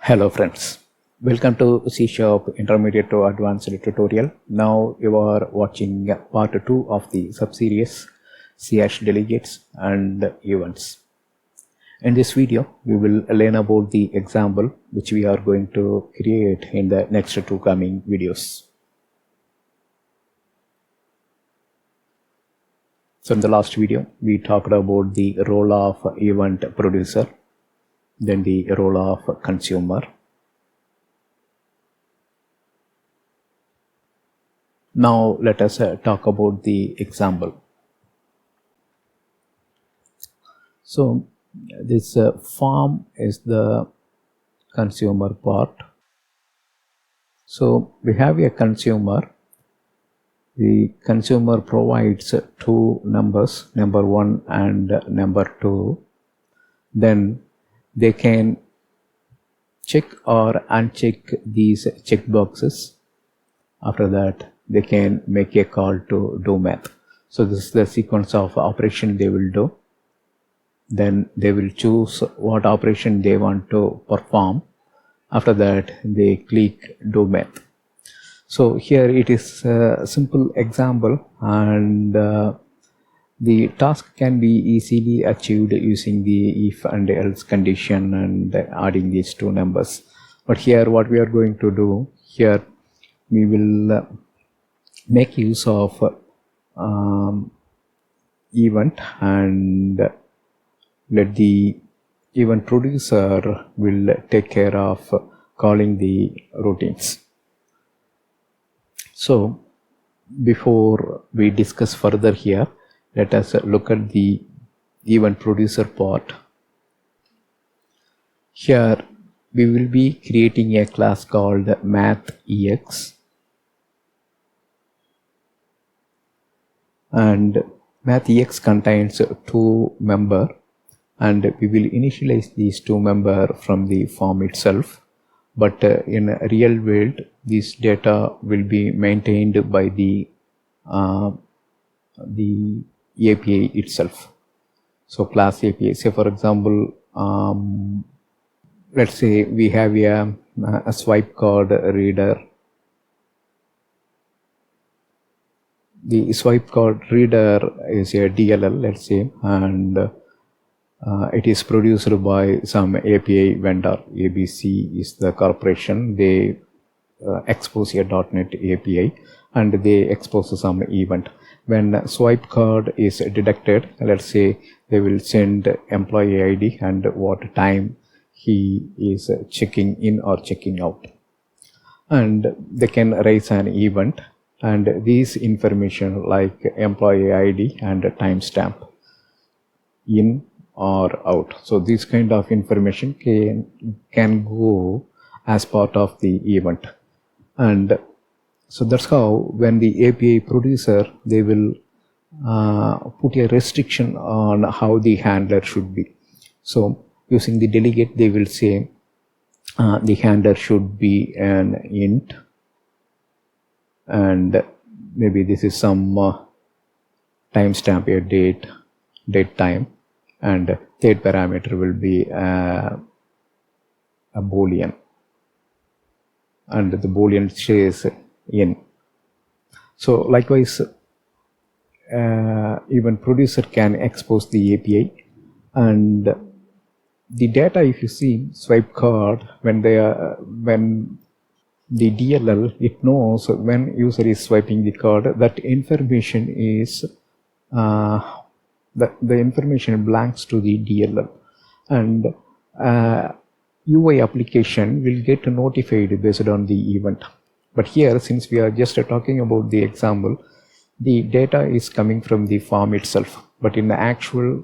Hello friends, welcome to C Sharp Intermediate to Advanced tutorial. Now you are watching part 2 of the subseries Delegates and Events. In this video, we will learn about the example which we are going to create in the next two coming videos. So in the last video, we talked about the role of event producer, then the role of consumer. Now let us talk about the example. So this form is the consumer part. So we have a consumer. The consumer provides two numbers, number 1 and number 2. Then they can check or uncheck these checkboxes. After that, they can make a call to do math. So this is the sequence of operation they will do. Then they will choose what operation they want to perform. After that, they click do math. So here it is a simple example, and the task can be easily achieved using the if and else condition and adding these two numbers. But here what we are going to do, here we will make use of event, and let the event producer will take care of calling the routines. So before we discuss further here, let us look at the event producer part. Here we will be creating a class called mathEx, and mathEx contains two members, and we will initialize these two members from the form itself. But in a real world, this data will be maintained by the API itself. So class API, say for example, let's say we have a swipe card reader. The swipe card reader is a DLL, let's say, and it is produced by some API vendor. ABC is the corporation. They expose a .NET API, and they expose some event. When swipe card is detected, let's say they will send employee ID and what time he is checking in or checking out, and they can raise an event, and these information like employee ID and timestamp in or out. So this kind of information can go as part of the event. And so that's how when the API producer, they will put a restriction on how the handler should be. So using the delegate, they will say the handler should be an int, and maybe this is some timestamp, a date time, and third parameter will be a boolean, and the boolean says in. So likewise, even producer can expose the API, and the data, if you see swipe card, when the DLL, it knows when user is swiping the card, that information is the information belongs to the DLL, and UI application will get notified based on the event. But here, since we are just talking about the example, the data is coming from the form itself, but in the actual,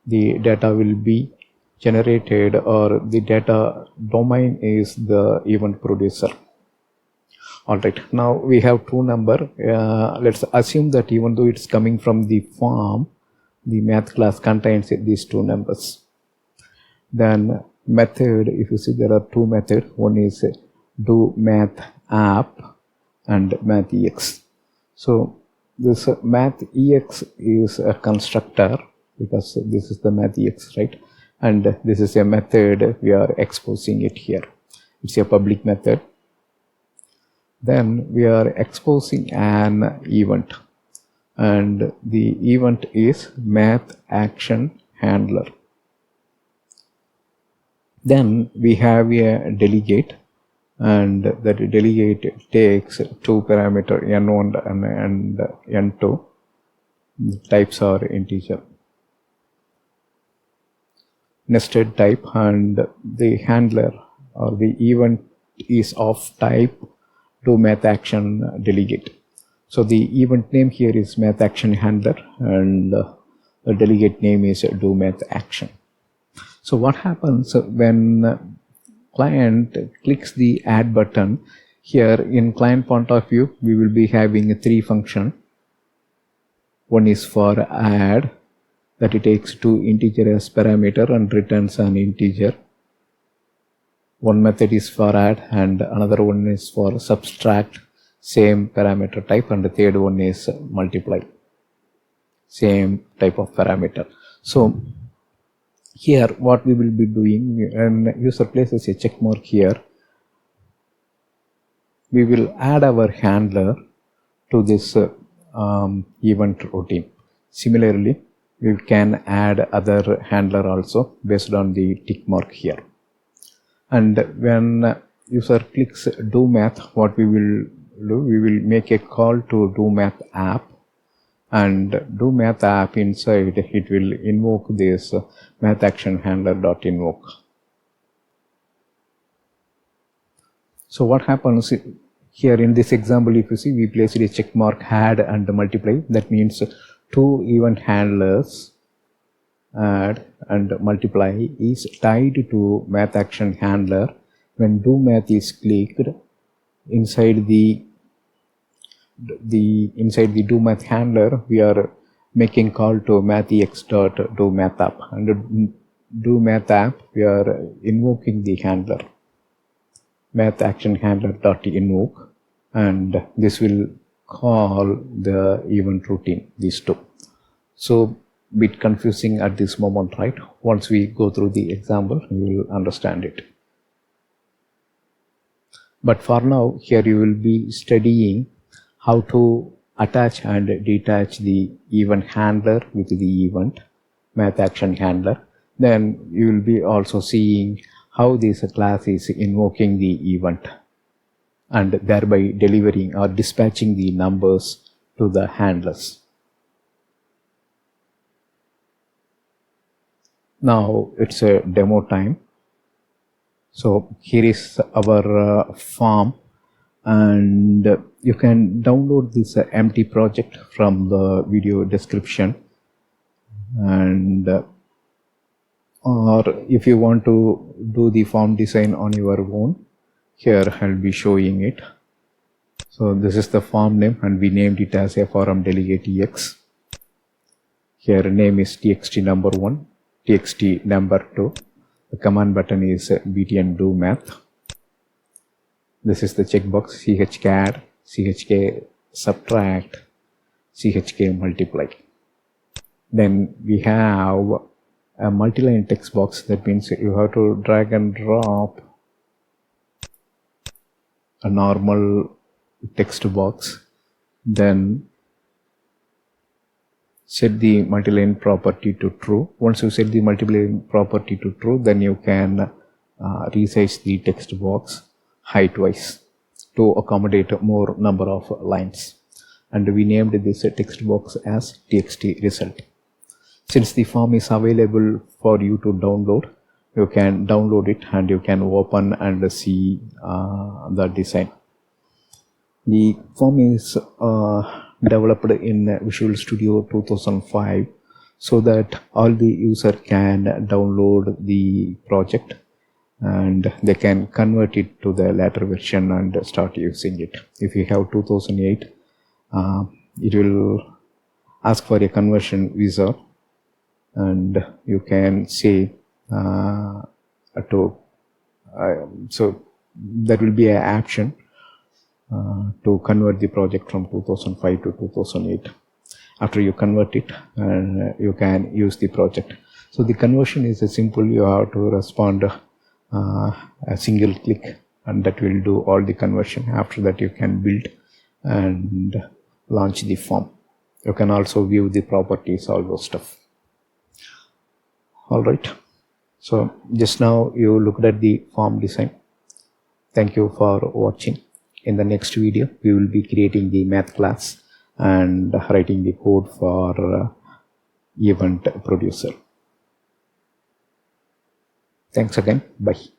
the data will be generated, or the data domain is the event producer. Alright, now we have two number. Let's assume that even though it's coming from the form, the math class contains these two numbers. Then method, if you see, there are two methods. One is do math app and mathEx. So this mathEx is a constructor, because this is the mathEx, right? and this is a method we are exposing it here. It's a public method. Then we are exposing an event, and the event is math action handler. Then we have a delegate, and that delegate takes two parameter n1 and n2. The types are integer, nested type, and the handler or the event is of type do math action delegate. So the event name here is math action handler, and the delegate name is do math action. So what happens when client clicks the add button? Here in client point of view, we will be having three functions. One is for add, that it takes two integer as parameter and returns an integer. One method is for add, and another one is for subtract, same parameter type, and the third one is multiply, same type of parameter. So here what we will be doing, and user places a check mark here, we will add our handler to this event routine. Similarly, we can add other handler also based on the tick mark here. And when user clicks do math, what we will do, we will make a call to do math app, and do math app inside it will invoke this math action handler dot invoke. So what happens here in this example, if you see, we placed a check mark add and multiply. That means two event handlers, add and multiply, is tied to math action handler. When do math is clicked, inside the do math handler, we are making call to mathx dot do math app, and do math app we are invoking the handler math action handler dot invoke, and this will call the event routine, these two. So bit confusing at this moment, right? Once we go through the example, you will understand it. But for now, here you will be studying how to attach and detach the event handler with the event math action handler. Then you will be also seeing how this class is invoking the event and thereby delivering or dispatching the numbers to the handlers. Now it's a demo time. So here is our form, and you can download this empty project from the video description, and or if you want to do the form design on your own, here I'll be showing it. So this is the form name, and we named it as a form delegate ex. Here name is txt number 1, txt number 2. The command button is btn do math. This is the checkbox chcad, chk subtract, chk multiply. Then we have a multi-line text box. That means you have to drag and drop a normal text box, then set the multi-line property to true. Once you set the multi-line property to true, then you can resize the text box height wise to accommodate more number of lines, and we named this text box as txt result. Since the form is available for you to download, you can download it and you can open and see the design. The form is developed in Visual Studio 2005 so that all the user can download the project and they can convert it to the later version and start using it. If you have 2008, it will ask for a conversion visa, and you can say so there will be an action to convert the project from 2005 to 2008. After you convert it, and you can use the project. So the conversion is a simple. You have to respond a single click, and that will do all the conversion. After that, you can build and launch the form. You can also view the properties, all those stuff. All right. So just now you looked at the form design. Thank you for watching. In the next video, we will be creating the math class and writing the code for event producer. Thanks again. Bye.